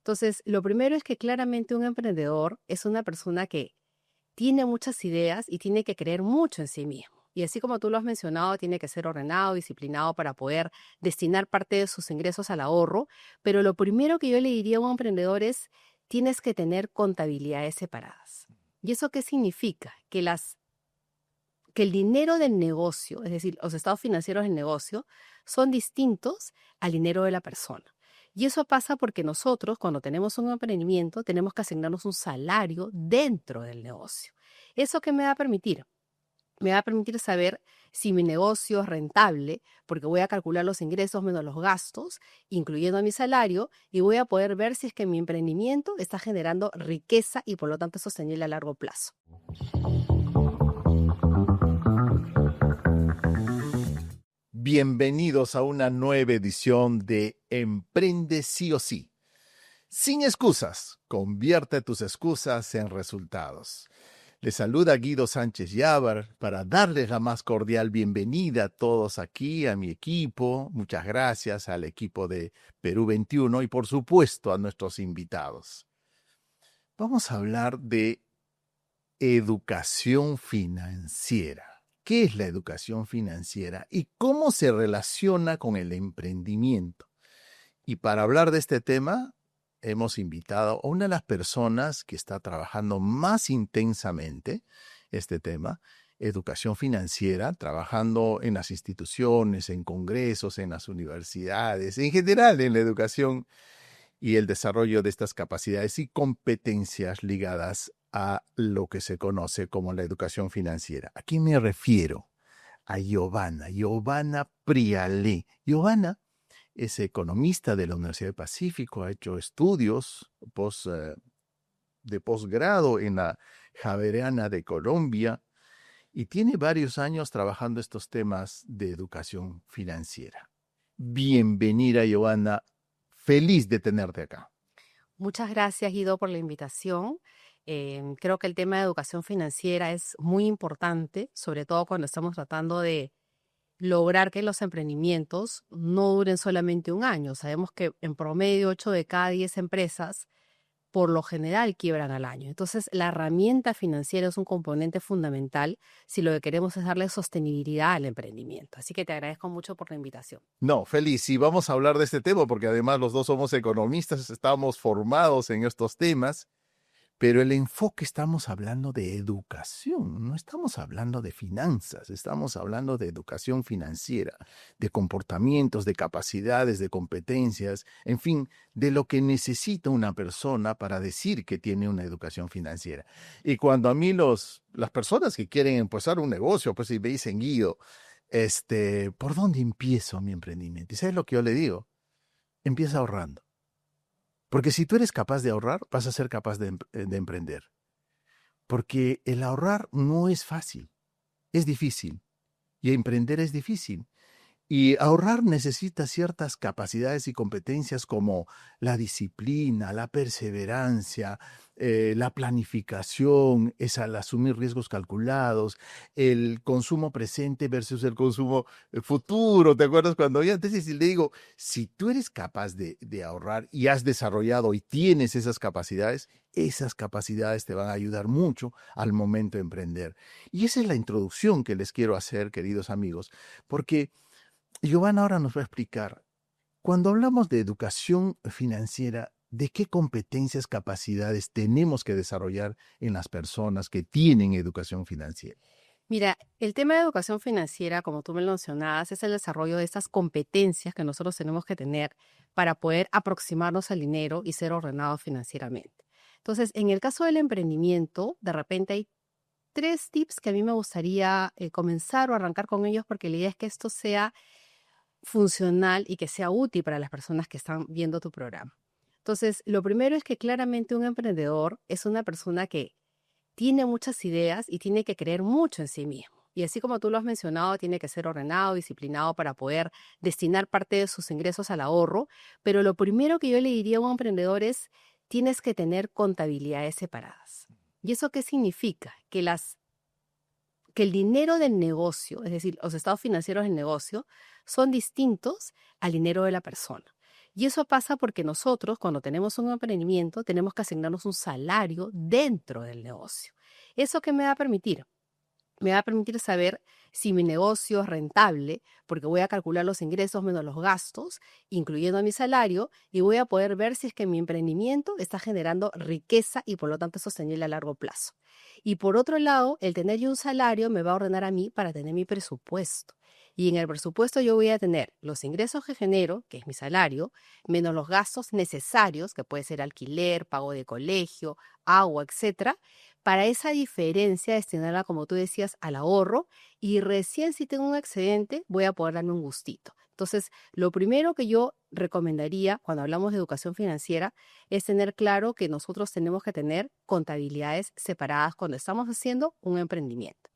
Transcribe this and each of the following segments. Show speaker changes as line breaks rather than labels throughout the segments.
Entonces, lo primero es que claramente un emprendedor es una persona que tiene muchas ideas y tiene que creer mucho en sí mismo. Y así como tú lo has mencionado, tiene que ser ordenado, disciplinado para poder destinar parte de sus ingresos al ahorro. Pero lo primero que yo le diría a un emprendedor es, tienes que tener contabilidades separadas. ¿Y eso qué significa? Que el dinero del negocio, es decir, los estados financieros del negocio, son distintos al dinero de la persona. Y eso pasa porque nosotros, cuando tenemos un emprendimiento, tenemos que asignarnos un salario dentro del negocio. ¿Eso qué me va a permitir? Me va a permitir saber si mi negocio es rentable, porque voy a calcular los ingresos menos los gastos, incluyendo mi salario, y voy a poder ver si es que mi emprendimiento está generando riqueza y por lo tanto es sostenible a largo plazo.
Bienvenidos a una nueva edición de Emprende sí o sí. Sin excusas, convierte tus excusas en resultados. Les saluda Guido Sánchez Yávar para darles la más cordial bienvenida a todos aquí, a mi equipo. Muchas gracias al equipo de Perú 21 y por supuesto a nuestros invitados. Vamos a hablar de educación financiera. ¿Qué es la educación financiera y cómo se relaciona con el emprendimiento? Y para hablar de este tema, hemos invitado a una de las personas que está trabajando más intensamente este tema, educación financiera, trabajando en las instituciones, en congresos, en las universidades, en general en la educación y el desarrollo de estas capacidades y competencias ligadas a lo que se conoce como la educación financiera. ¿A quién me refiero? A Giovanna Prialé. Giovanna es economista de la Universidad del Pacífico, ha hecho estudios de posgrado en la Javeriana de Colombia y tiene varios años trabajando estos temas de educación financiera. Bienvenida, Giovanna. Feliz de tenerte acá.
Muchas gracias, Guido, por la invitación. Creo que el tema de educación financiera es muy importante, sobre todo cuando estamos tratando de lograr que los emprendimientos no duren solamente un año. Sabemos que en promedio 8 de cada 10 empresas por lo general quiebran al año. Entonces, la herramienta financiera es un componente fundamental si lo que queremos es darle sostenibilidad al emprendimiento. Así que te agradezco mucho por la invitación.
No, feliz. Y vamos a hablar de este tema porque además los dos somos economistas, estamos formados en estos temas. Pero el enfoque estamos hablando de educación, no estamos hablando de finanzas, estamos hablando de educación financiera, de comportamientos, de capacidades, de competencias, en fin, de lo que necesita una persona para decir que tiene una educación financiera. Y cuando a mí las personas que quieren empezar un negocio, pues si me dicen, Guido, ¿por dónde empiezo mi emprendimiento? ¿Y sabes lo que yo le digo? Empieza ahorrando. Porque si tú eres capaz de ahorrar, vas a ser capaz de emprender. Porque el ahorrar no es fácil, es difícil. Y emprender es difícil. Y ahorrar necesita ciertas capacidades y competencias como la disciplina, la perseverancia, la planificación, es al asumir riesgos calculados, el consumo presente versus el consumo futuro. ¿Te acuerdas cuando yo antes le digo, si tú eres capaz de ahorrar y has desarrollado y tienes esas capacidades te van a ayudar mucho al momento de emprender? Y esa es la introducción que les quiero hacer, queridos amigos, porque Giovanna ahora nos va a explicar, cuando hablamos de educación financiera, ¿de qué competencias, capacidades tenemos que desarrollar en las personas que tienen educación financiera?
Mira, el tema de educación financiera, como tú me lo mencionabas, es el desarrollo de estas competencias que nosotros tenemos que tener para poder aproximarnos al dinero y ser ordenados financieramente. Entonces, en el caso del emprendimiento, de repente hay tres tips que a mí me gustaría comenzar o arrancar con ellos porque la idea es que esto sea funcional y que sea útil para las personas que están viendo tu programa. Entonces, lo primero es que claramente un emprendedor es una persona que tiene muchas ideas y tiene que creer mucho en sí mismo. Y así como tú lo has mencionado, tiene que ser ordenado, disciplinado para poder destinar parte de sus ingresos al ahorro. Pero lo primero que yo le diría a un emprendedor es, tienes que tener contabilidades separadas. ¿Y eso qué significa? Que el dinero del negocio, es decir, los estados financieros del negocio, son distintos al dinero de la persona. Y eso pasa porque nosotros, cuando tenemos un emprendimiento, tenemos que asignarnos un salario dentro del negocio. ¿Eso qué me va a permitir? Me va a permitir saber si mi negocio es rentable, porque voy a calcular los ingresos menos los gastos, incluyendo mi salario, y voy a poder ver si es que mi emprendimiento está generando riqueza y por lo tanto es sostenible a largo plazo. Y por otro lado, el tener yo un salario me va a ordenar a mí para tener mi presupuesto. Y en el presupuesto yo voy a tener los ingresos que genero, que es mi salario, menos los gastos necesarios, que puede ser alquiler, pago de colegio, agua, etcétera, para esa diferencia destinarla, como tú decías, al ahorro y recién si tengo un excedente voy a poder darme un gustito. Entonces, lo primero que yo recomendaría cuando hablamos de educación financiera es tener claro que nosotros tenemos que tener contabilidades separadas cuando estamos haciendo un emprendimiento.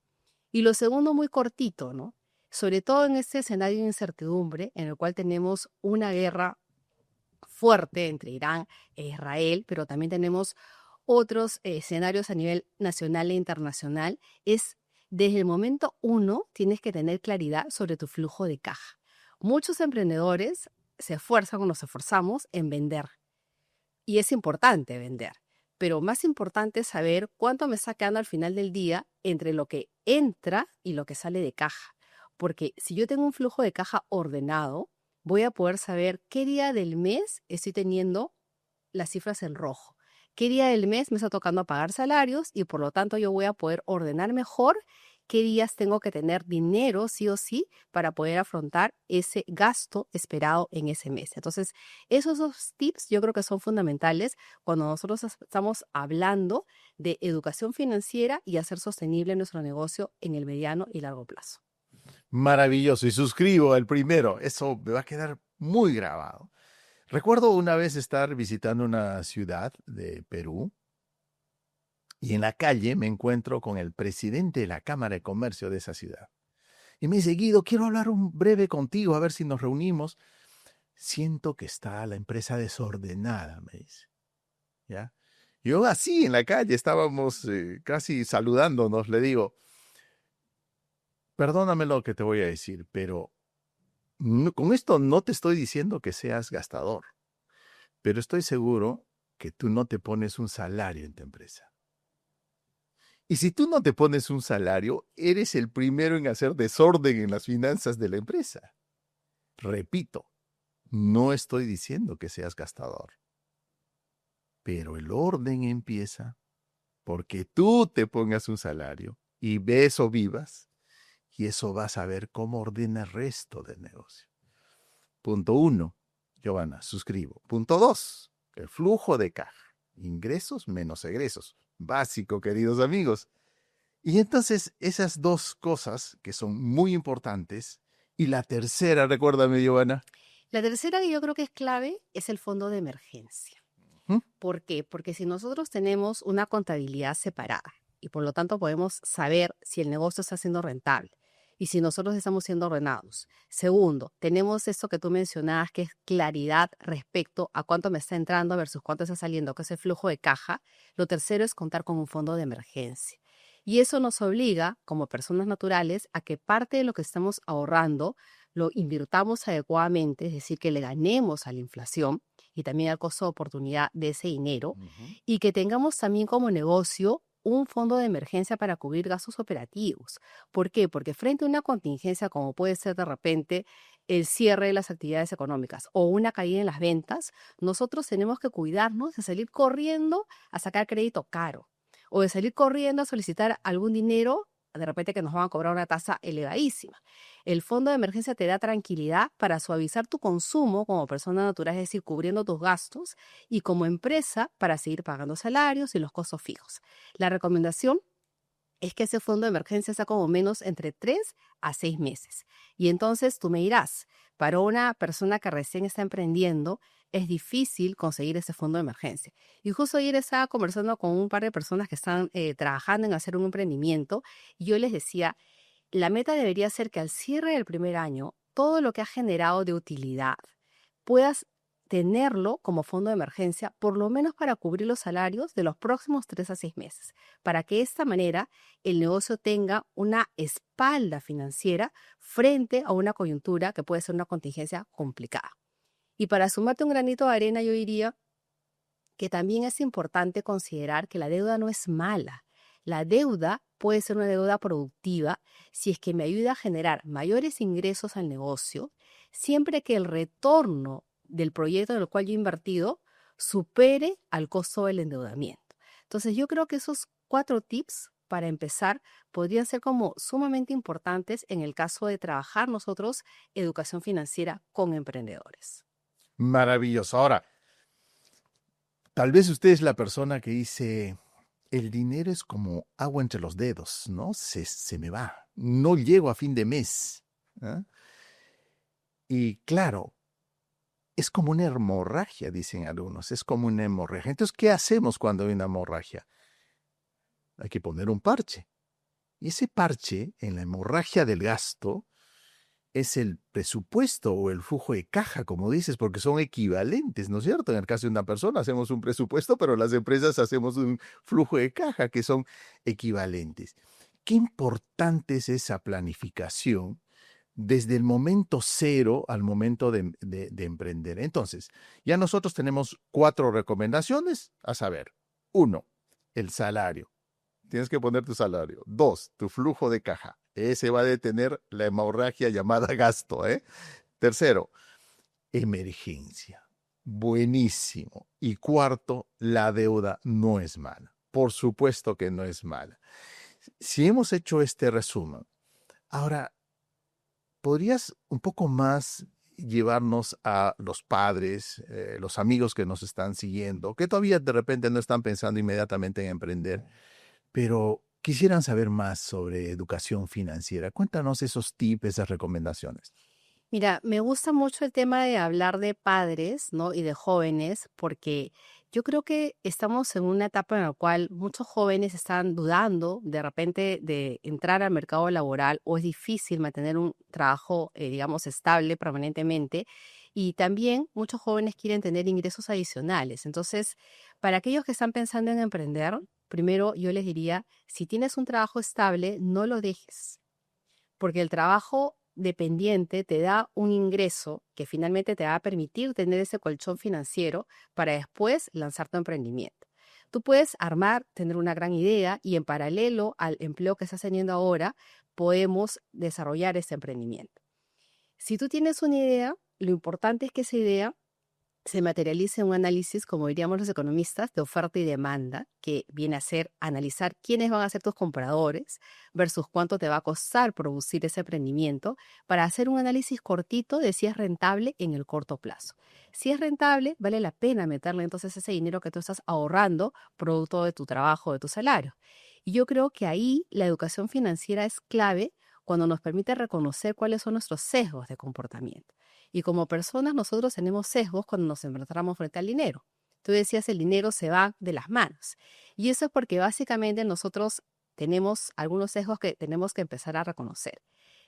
Y lo segundo, muy cortito, ¿no? Sobre todo en este escenario de incertidumbre en el cual tenemos una guerra fuerte entre Irán e Israel, pero también tenemos otros escenarios a nivel nacional e internacional, es desde el momento uno tienes que tener claridad sobre tu flujo de caja. Muchos emprendedores se esfuerzan o nos esforzamos en vender y es importante vender, pero más importante es saber cuánto me está quedando al final del día entre lo que entra y lo que sale de caja. Porque si yo tengo un flujo de caja ordenado, voy a poder saber qué día del mes estoy teniendo las cifras en rojo. ¿Qué día del mes me está tocando pagar salarios? Y por lo tanto yo voy a poder ordenar mejor qué días tengo que tener dinero sí o sí para poder afrontar ese gasto esperado en ese mes. Entonces, esos dos tips yo creo que son fundamentales cuando nosotros estamos hablando de educación financiera y hacer sostenible nuestro negocio en el mediano y largo plazo.
Maravilloso. Y suscribo el primero. Eso me va a quedar muy grabado. Recuerdo una vez estar visitando una ciudad de Perú y en la calle me encuentro con el presidente de la Cámara de Comercio de esa ciudad. Y me dice, Guido, quiero hablar un breve contigo, a ver si nos reunimos. Siento que está la empresa desordenada, me dice. ¿Ya? Yo así en la calle estábamos casi saludándonos, le digo, perdóname lo que te voy a decir, pero con esto no te estoy diciendo que seas gastador, pero estoy seguro que tú no te pones un salario en tu empresa. Y si tú no te pones un salario, eres el primero en hacer desorden en las finanzas de la empresa. Repito, no estoy diciendo que seas gastador, pero el orden empieza porque tú te pongas un salario y ves o vivas, y eso vas a ver cómo ordena el resto del negocio. Punto 1, Giovanna, suscribo. Punto 2, el flujo de caja. Ingresos menos egresos. Básico, queridos amigos. Y entonces esas dos cosas que son muy importantes. Y la tercera, recuérdame, Giovanna.
La tercera que yo creo que es clave es el fondo de emergencia.
¿Mm?
¿Por qué? Porque si nosotros tenemos una contabilidad separada y por lo tanto podemos saber si el negocio está siendo rentable y si nosotros estamos siendo ordenados. Segundo, tenemos esto que tú mencionabas, que es claridad respecto a cuánto me está entrando versus cuánto está saliendo, que es el flujo de caja. Lo tercero es contar con un fondo de emergencia. Y eso nos obliga, como personas naturales, a que parte de lo que estamos ahorrando lo invirtamos adecuadamente, es decir, que le ganemos a la inflación y también al costo de oportunidad de ese dinero, y que tengamos también como negocio un fondo de emergencia para cubrir gastos operativos. ¿Por qué? Porque frente a una contingencia como puede ser de repente el cierre de las actividades económicas o una caída en las ventas, nosotros tenemos que cuidarnos de salir corriendo a sacar crédito caro o de salir corriendo a solicitar algún dinero de repente que nos van a cobrar una tasa elevadísima. El fondo de emergencia te da tranquilidad para suavizar tu consumo como persona natural, es decir, cubriendo tus gastos, y como empresa para seguir pagando salarios y los costos fijos. La recomendación es que ese fondo de emergencia sea como menos entre 3 a 6 meses. Y entonces tú me dirás, para una persona que recién está emprendiendo, es difícil conseguir ese fondo de emergencia. Y justo ayer estaba conversando con un par de personas que están trabajando en hacer un emprendimiento y yo les decía, la meta debería ser que al cierre del primer año, todo lo que has generado de utilidad puedas tenerlo como fondo de emergencia, por lo menos para cubrir los salarios de los próximos 3 a 6 meses, para que de esta manera el negocio tenga una espalda financiera frente a una coyuntura que puede ser una contingencia complicada. Y para sumarte un granito de arena, yo diría que también es importante considerar que la deuda no es mala. La deuda puede ser una deuda productiva si es que me ayuda a generar mayores ingresos al negocio, siempre que el retorno del proyecto en el cual yo he invertido supere al costo del endeudamiento. Entonces, yo creo que esos 4 tips para empezar podrían ser como sumamente importantes en el caso de trabajar nosotros educación financiera con emprendedores.
Maravilloso. Ahora, tal vez usted es la persona que dice, el dinero es como agua entre los dedos, ¿no? Se me va. No llego a fin de mes. ¿Ah? Y claro, es como una hemorragia, dicen algunos. Es como una hemorragia. Entonces, ¿qué hacemos cuando hay una hemorragia? Hay que poner un parche. Y ese parche en la hemorragia del gasto es el presupuesto o el flujo de caja, como dices, porque son equivalentes, ¿no es cierto? En el caso de una persona hacemos un presupuesto, pero las empresas hacemos un flujo de caja que son equivalentes. Qué importante es esa planificación desde el momento cero al momento de emprender. Entonces, ya nosotros tenemos 4 recomendaciones, a saber, 1, el salario. Tienes que poner tu salario. 2, tu flujo de caja. Ese va a detener la hemorragia llamada gasto, ¿eh? Tercero, emergencia. Buenísimo. Y cuarto, la deuda no es mala. Por supuesto que no es mala. Si hemos hecho este resumen, ahora, ¿podrías un poco más llevarnos a los padres, los amigos que nos están siguiendo, que todavía de repente no están pensando inmediatamente en emprender, pero quisieran saber más sobre educación financiera? Cuéntanos esos tips, esas recomendaciones.
Mira, me gusta mucho el tema de hablar de padres, ¿no? Y de jóvenes, porque yo creo que estamos en una etapa en la cual muchos jóvenes están dudando de repente de entrar al mercado laboral o es difícil mantener un trabajo, digamos, estable permanentemente. Y también muchos jóvenes quieren tener ingresos adicionales. Entonces, para aquellos que están pensando en emprender, primero yo les diría, si tienes un trabajo estable, no lo dejes porque el trabajo dependiente te da un ingreso que finalmente te va a permitir tener ese colchón financiero para después lanzar tu emprendimiento. Tú puedes armar, tener una gran idea y en paralelo al empleo que estás teniendo ahora, podemos desarrollar ese emprendimiento. Si tú tienes una idea, lo importante es que esa idea se materializa en un análisis, como diríamos los economistas, de oferta y demanda, que viene a ser analizar quiénes van a ser tus compradores versus cuánto te va a costar producir ese emprendimiento para hacer un análisis cortito de si es rentable en el corto plazo. Si es rentable, vale la pena meterle entonces ese dinero que tú estás ahorrando producto de tu trabajo, de tu salario. Y yo creo que ahí la educación financiera es clave cuando nos permite reconocer cuáles son nuestros sesgos de comportamiento. Y como personas nosotros tenemos sesgos cuando nos enfrentamos frente al dinero. Tú decías el dinero se va de las manos. Y eso es porque básicamente nosotros tenemos algunos sesgos que tenemos que empezar a reconocer.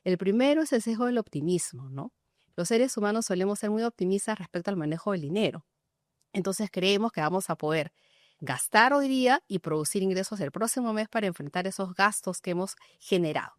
El primero es el sesgo del optimismo, ¿no? Los seres humanos solemos ser muy optimistas respecto al manejo del dinero. Entonces creemos que vamos a poder gastar hoy día y producir ingresos el próximo mes para enfrentar esos gastos que hemos generado.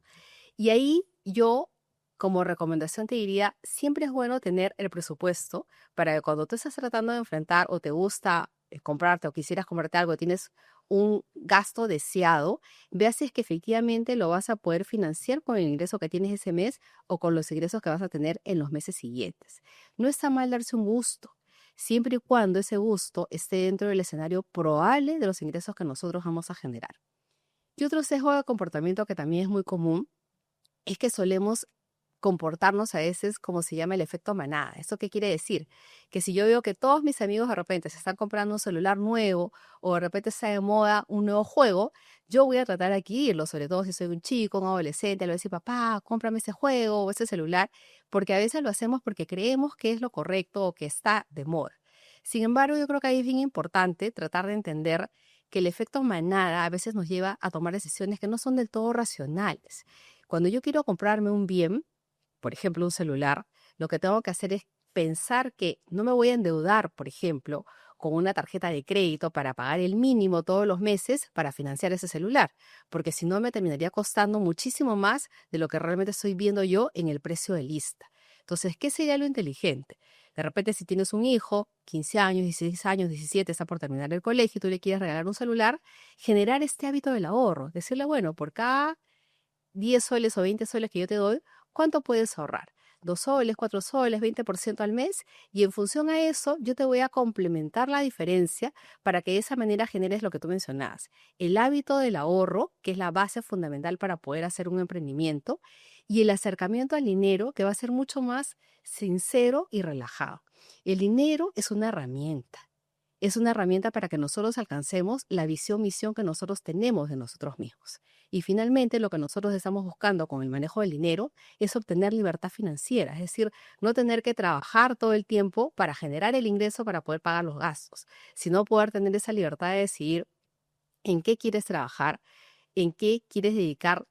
Y ahí yo, como recomendación, te diría, siempre es bueno tener el presupuesto para que cuando tú estás tratando de enfrentar o te gusta comprarte o quisieras comprarte algo, tienes un gasto deseado, veas si es que efectivamente lo vas a poder financiar con el ingreso que tienes ese mes o con los ingresos que vas a tener en los meses siguientes. No está mal darse un gusto, siempre y cuando ese gusto esté dentro del escenario probable de los ingresos que nosotros vamos a generar. Y otro sesgo de comportamiento que también es muy común es que solemos comportarnos a veces como se llama el efecto manada. ¿Esto qué quiere decir? Que si yo veo que todos mis amigos de repente se están comprando un celular nuevo o de repente está de moda un nuevo juego, yo voy a tratar de adquirirlo, sobre todo si soy un chico, un adolescente, le voy a decir, papá, cómprame ese juego o ese celular, porque a veces lo hacemos porque creemos que es lo correcto o que está de moda. Sin embargo, yo creo que ahí es bien importante tratar de entender que el efecto manada a veces nos lleva a tomar decisiones que no son del todo racionales. Cuando yo quiero comprarme un bien, por ejemplo, un celular, lo que tengo que hacer es pensar que no me voy a endeudar, por ejemplo, con una tarjeta de crédito para pagar el mínimo todos los meses para financiar ese celular, porque si no me terminaría costando muchísimo más de lo que realmente estoy viendo yo en el precio de lista. Entonces, ¿qué sería lo inteligente? De repente, si tienes un hijo, 15 años, 16 años, 17, está por terminar el colegio y tú le quieres regalar un celular, generar este hábito del ahorro. Decirle, bueno, por cada 10 soles o 20 soles que yo te doy, ¿cuánto puedes ahorrar? 2 soles, 4 soles, 20% al mes, y en función a eso yo te voy a complementar la diferencia para que de esa manera generes lo que tú mencionabas, el hábito del ahorro, que es la base fundamental para poder hacer un emprendimiento, y el acercamiento al dinero, que va a ser mucho más sincero y relajado. El dinero es una herramienta. Es una herramienta para que nosotros alcancemos la visión, misión que nosotros tenemos de nosotros mismos. Y finalmente, lo que nosotros estamos buscando con el manejo del dinero es obtener libertad financiera, es decir, no tener que trabajar todo el tiempo para generar el ingreso para poder pagar los gastos, sino poder tener esa libertad de decidir en qué quieres trabajar, en qué quieres dedicar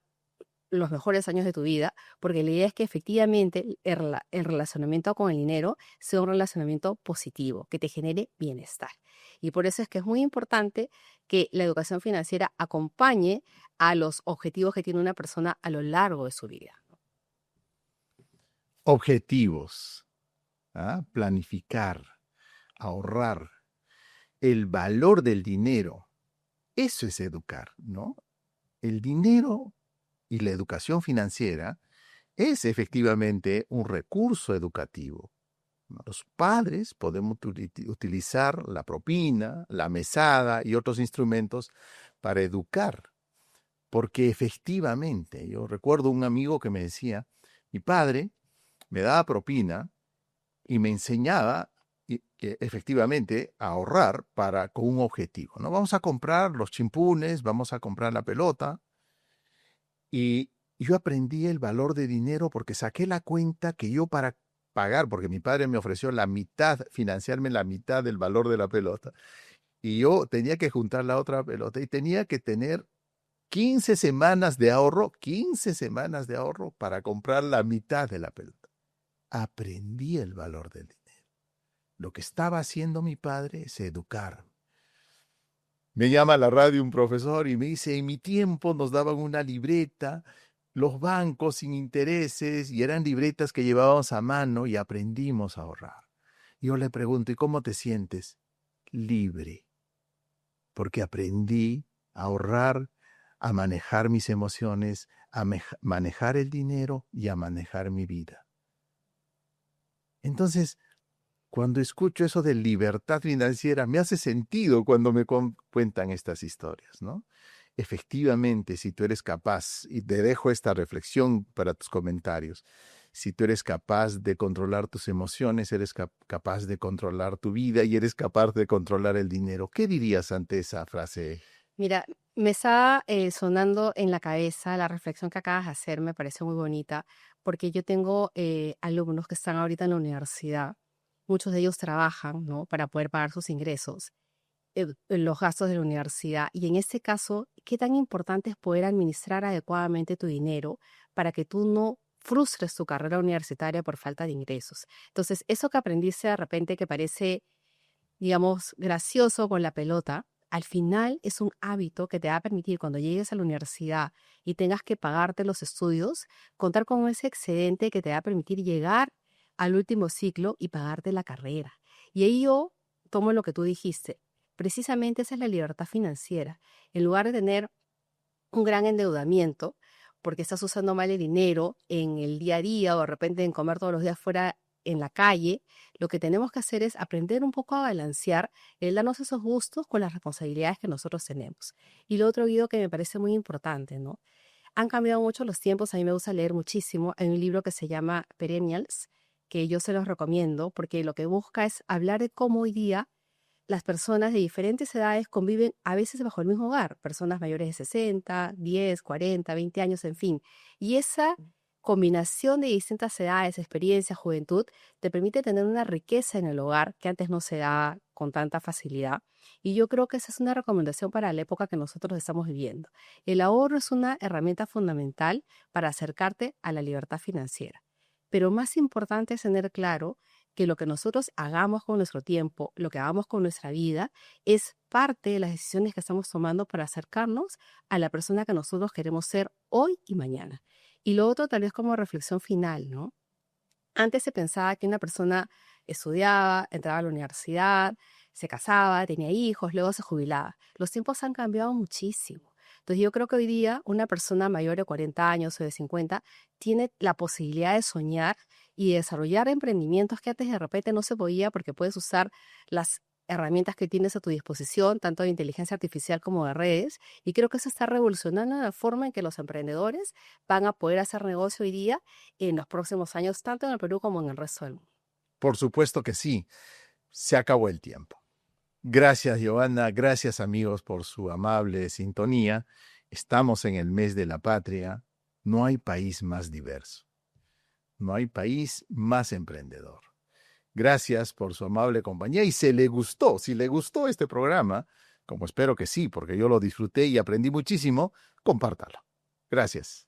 los mejores años de tu vida, porque la idea es que efectivamente el relacionamiento con el dinero sea un relacionamiento positivo, que te genere bienestar. Y por eso es que es muy importante que la educación financiera acompañe a los objetivos que tiene una persona a lo largo de su vida.
Objetivos, planificar, ahorrar, el valor del dinero. Eso es educar, ¿no? El dinero y la educación financiera es efectivamente un recurso educativo. Los padres podemos utilizar la propina, la mesada y otros instrumentos para educar, porque efectivamente, yo recuerdo un amigo que me decía, mi padre me daba propina y me enseñaba efectivamente a ahorrar con un objetivo, ¿no? Vamos a comprar los chimpunes, vamos a comprar la pelota, y yo aprendí el valor de dinero porque saqué la cuenta que yo para pagar, porque mi padre me ofreció la mitad, financiarme la mitad del valor de la pelota, y yo tenía que juntar la otra pelota y tenía que tener 15 semanas de ahorro, 15 semanas de ahorro para comprar la mitad de la pelota. Aprendí el valor del dinero. Lo que estaba haciendo mi padre es educar. Me llama a la radio un profesor y me dice, en mi tiempo nos daban una libreta, los bancos sin intereses, y eran libretas que llevábamos a mano y aprendimos a ahorrar. Yo le pregunto, ¿y cómo te sientes? Libre, porque aprendí a ahorrar, a manejar mis emociones, a manejar el dinero y a manejar mi vida. Entonces, cuando escucho eso de libertad financiera, me hace sentido cuando me cuentan estas historias, ¿no? Efectivamente, si tú eres capaz, y te dejo esta reflexión para tus comentarios, si tú eres capaz de controlar tus emociones, eres capaz de controlar tu vida y eres capaz de controlar el dinero, ¿qué dirías ante esa frase?
Mira, me está sonando en la cabeza la reflexión que acabas de hacer, me parece muy bonita, porque yo tengo alumnos que están ahorita en la universidad, muchos de ellos trabajan, ¿no? Para poder pagar sus ingresos, los gastos de la universidad, y en este caso, ¿qué tan importante es poder administrar adecuadamente tu dinero para que tú no frustres tu carrera universitaria por falta de ingresos? Entonces, eso que aprendiste de repente que parece, digamos, gracioso con la pelota, al final es un hábito que te va a permitir cuando llegues a la universidad y tengas que pagarte los estudios, contar con ese excedente que te va a permitir llegar al último ciclo y pagarte la carrera. Y ahí yo tomo lo que tú dijiste. Precisamente esa es la libertad financiera. En lugar de tener un gran endeudamiento, porque estás usando mal el dinero en el día a día o de repente en comer todos los días fuera en la calle, lo que tenemos que hacer es aprender un poco a balancear el darnos esos gustos con las responsabilidades que nosotros tenemos. Y lo otro, Guido, que me parece muy importante, ¿no? Han cambiado mucho los tiempos, a mí me gusta leer muchísimo. Hay un libro que se llama Perennials, que yo se los recomiendo porque lo que busca es hablar de cómo hoy día las personas de diferentes edades conviven a veces bajo el mismo hogar, personas mayores de 60, 10, 40, 20 años, en fin. Y esa combinación de distintas edades, experiencias, juventud, te permite tener una riqueza en el hogar que antes no se da con tanta facilidad. Y yo creo que esa es una recomendación para la época que nosotros estamos viviendo. El ahorro es una herramienta fundamental para acercarte a la libertad financiera. Pero más importante es tener claro que lo que nosotros hagamos con nuestro tiempo, lo que hagamos con nuestra vida, es parte de las decisiones que estamos tomando para acercarnos a la persona que nosotros queremos ser hoy y mañana. Y lo otro, tal vez como reflexión final, ¿no? Antes se pensaba que una persona estudiaba, entraba a la universidad, se casaba, tenía hijos, luego se jubilaba. Los tiempos han cambiado muchísimo. Entonces yo creo que hoy día una persona mayor de 40 años o de 50 tiene la posibilidad de soñar y desarrollar emprendimientos que antes de repente no se podía porque puedes usar las herramientas que tienes a tu disposición, tanto de inteligencia artificial como de redes, y creo que eso está revolucionando la forma en que los emprendedores van a poder hacer negocio hoy día en los próximos años, tanto en el Perú como en el resto del mundo.
Por supuesto que sí. Se acabó el tiempo. Gracias, Giovanna. Gracias, amigos, por su amable sintonía. Estamos en el mes de la patria. No hay país más diverso. No hay país más emprendedor. Gracias por su amable compañía y si le gustó este programa, como espero que sí, porque yo lo disfruté y aprendí muchísimo, compártalo. Gracias.